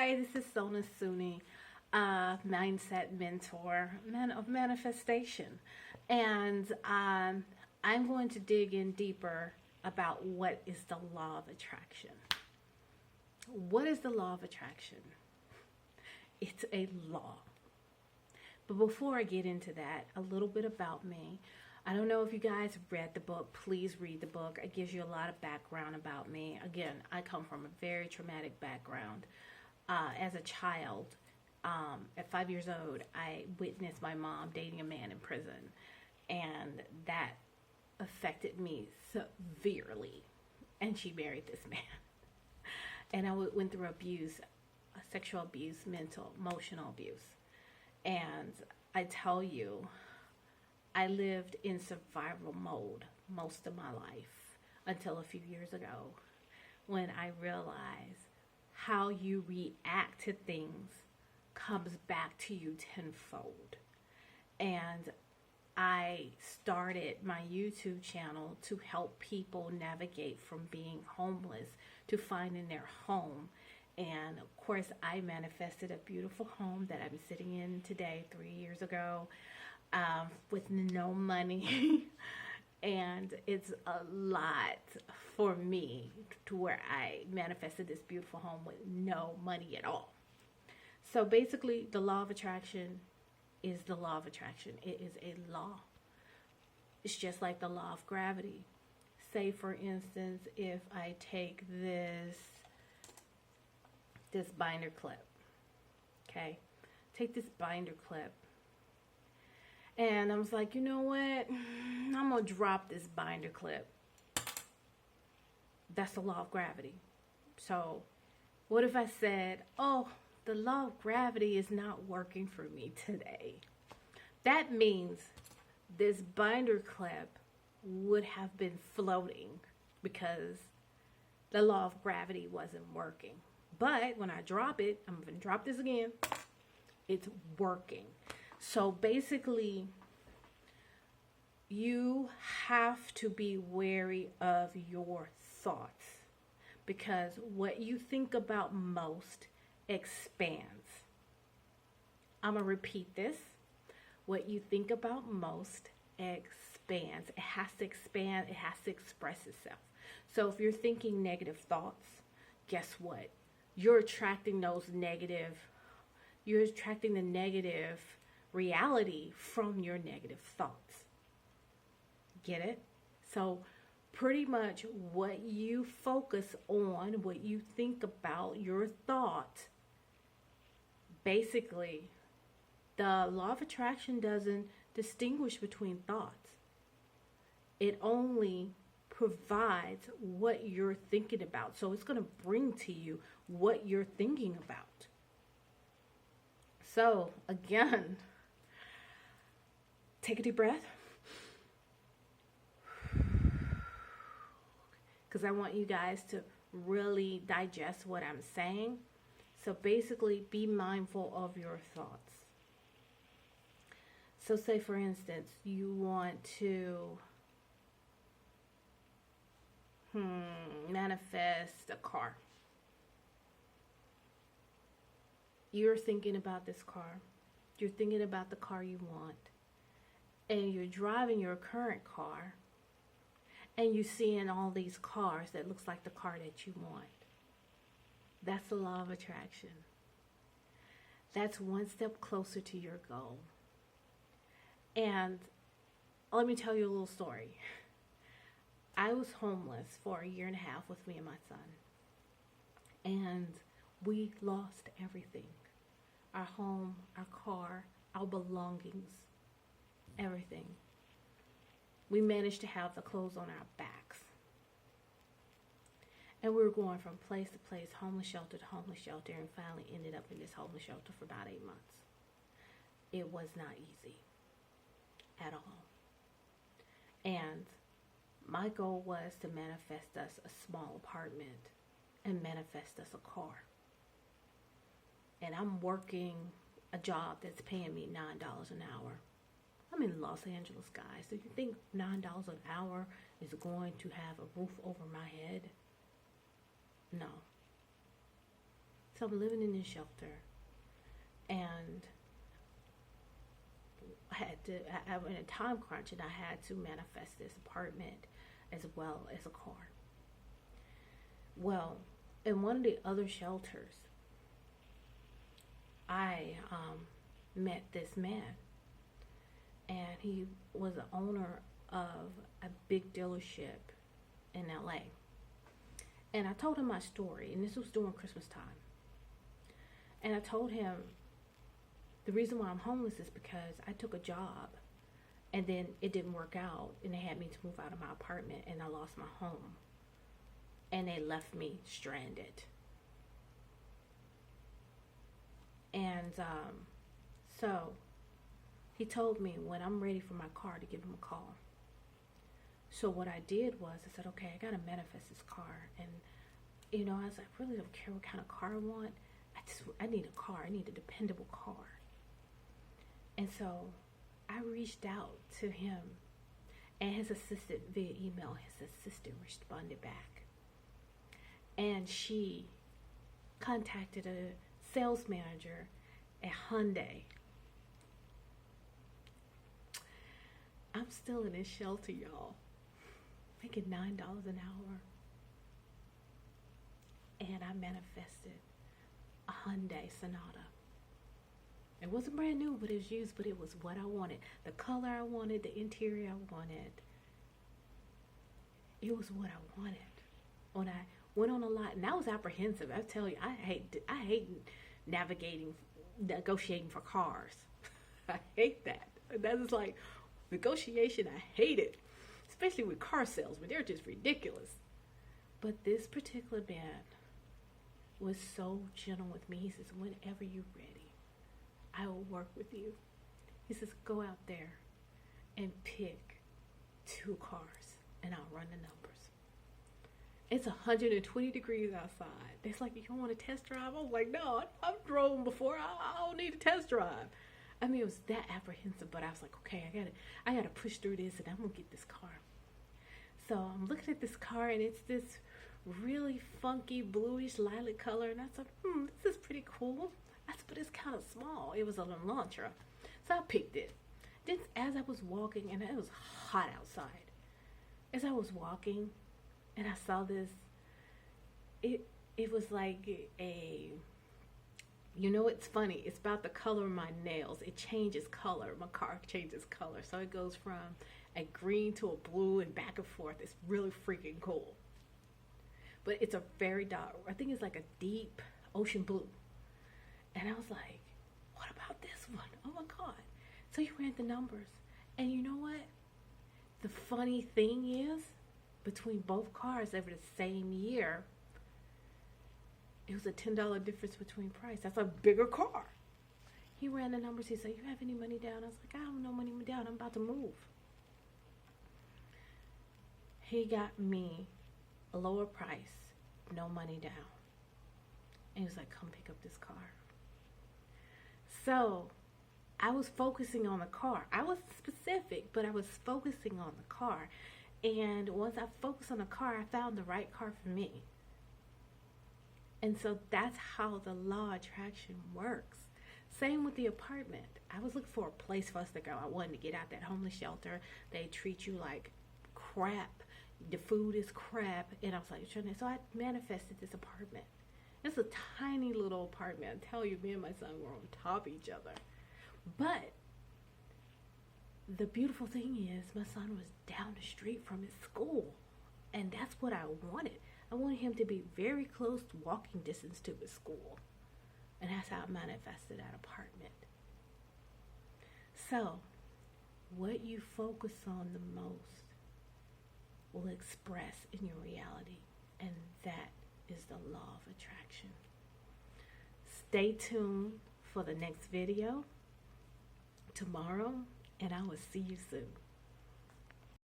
Hi, this is Sona Sunni, mindset mentor, man of manifestation. And I'm going to dig in deeper about what is the law of attraction. What is the law of attraction? It's a law. But before I get into that, a little bit about me. I don't know if you guys have read the book. Please read the book. It gives you a lot of background about me. Again, I come from a very traumatic background. As a child, at 5 years old, I witnessed my mom dating a man in prison. And that affected me severely. And she married this man. And I went through abuse, sexual abuse, mental, emotional abuse. And I tell you, I lived in survival mode most of my life until a few years ago when I realized how you react to things comes back to you tenfold. And I started my YouTube channel to help people navigate from being homeless to finding their home. And of course, I manifested a beautiful home that I'm sitting in today, 3 years ago, with no money. And it's a lot for me to where I manifested this beautiful home with no money at all. So basically, the law of attraction is the law of attraction. It is a law. It's just like the law of gravity. Say, for instance, if I take this binder clip, okay? Take this binder clip, and I was like, you know what? I'm gonna drop this binder clip. That's the law of gravity. So, what if I said, oh, the law of gravity is not working for me today? That means this binder clip would have been floating because the law of gravity wasn't working. But when I drop it, I'm going to drop this again, it's working. So basically, you have to be wary of your thoughts because what you think about most expands. I'm going to repeat this. What you think about most expands. It has to expand. It has to express itself. So if you're thinking negative thoughts, guess what? You're attracting the negative reality from your negative thoughts. Get it? So pretty much what you focus on, what you think about, your thought, basically, the law of attraction doesn't distinguish between thoughts. It only provides what you're thinking about. So it's going to bring to you what you're thinking about. So again, take a deep breath. Because I want you guys to really digest what I'm saying. So basically, be mindful of your thoughts. So say, for instance, you want to manifest a car. You're thinking about this car. You're thinking about the car you want. And you're driving your current car. And you're seeing all these cars that looks like the car that you want. That's the law of attraction. That's one step closer to your goal. And let me tell you a little story. I was homeless for 1.5 years with me and my son. And we lost everything. Our home, our car, our belongings, everything. We managed to have the clothes on our backs. And we were going from place to place, homeless shelter to homeless shelter, and finally ended up in this homeless shelter for about 8 months. It was not easy at all. And my goal was to manifest us a small apartment and manifest us a car. And I'm working a job that's paying me $9 an hour. I'm in Los Angeles, guys. Do you think $9 an hour is going to have a roof over my head? No. So I'm living in this shelter, and I was in a time crunch, and I had to manifest this apartment as well as a car. Well, in one of the other shelters, I met this man, and he was the owner of a big dealership in LA. And I told him my story, and this was during Christmas time. And I told him the reason why I'm homeless is because I took a job, and then it didn't work out, and they had me to move out of my apartment, and I lost my home, and they left me stranded. And so he told me when I'm ready for my car to give him a call. So what I did was I said, okay, I gotta manifest this car. And I was like, I really don't care what kind of car I want. I need a car. I need a dependable car. And so I reached out to him and his assistant via email. His assistant responded back, and she contacted a sales manager at Hyundai. I'm still in this shelter, y'all, making $9 an hour, and I manifested a Hyundai Sonata. It wasn't brand new, but it was used, but it was what I wanted. The color I wanted, the interior I wanted. It was what I wanted. When I went on a lot, and I was apprehensive. I tell you, I hate negotiating for cars. I hate that. That is like negotiation. I hate it, especially with car salesmen. They're just ridiculous. But this particular man was so gentle with me. He says, whenever you're ready, I will work with you. He says, go out there and pick 2 cars, and I'll run the numbers. It's 120 degrees outside. It's like, you don't want to test drive? I was like, no, I've drove before. I don't need a test drive. I mean, it was that apprehensive, but I was like, okay, I gotta push through this, and I'm gonna get this car. So I'm looking at this car, and it's this really funky bluish lilac color, and I was like, this is pretty cool. But it's kind of small. It was a Elantra. So I picked it. Then as I was walking, and it was hot outside, as I was walking, and I saw this, it was like it's funny. It's about the color of my nails. It changes color. My car changes color. So it goes from a green to a blue and back and forth. It's really freaking cool. But it's a very dark, I think it's like a deep ocean blue. And I was like, what about this one? Oh my God. So he ran the numbers. And you know what? The funny thing is, between both cars over the same year, it was a $10 difference between price. That's a bigger car. He ran the numbers. He said, you have any money down? I was like, I have no money down. I'm about to move. He got me a lower price, no money down. And he was like, come pick up this car. So I was focusing on the car. I was specific, but I was focusing on the car. And once I focused on the car, I found the right car for me. And so that's how the law of attraction works. Same with the apartment. I was looking for a place for us to go. I wanted to get out that homeless shelter. They treat you like crap. The food is crap. And I was like, so I manifested this apartment. It's a tiny little apartment. I tell you, me and my son were on top of each other. But the beautiful thing is, my son was down the street from his school. And that's what I wanted. I wanted him to be very close to walking distance to his school. And that's how I manifested that apartment. So, what you focus on the most will express in your reality. And that is the law of attraction. Stay tuned for the next video tomorrow, and I will see you soon.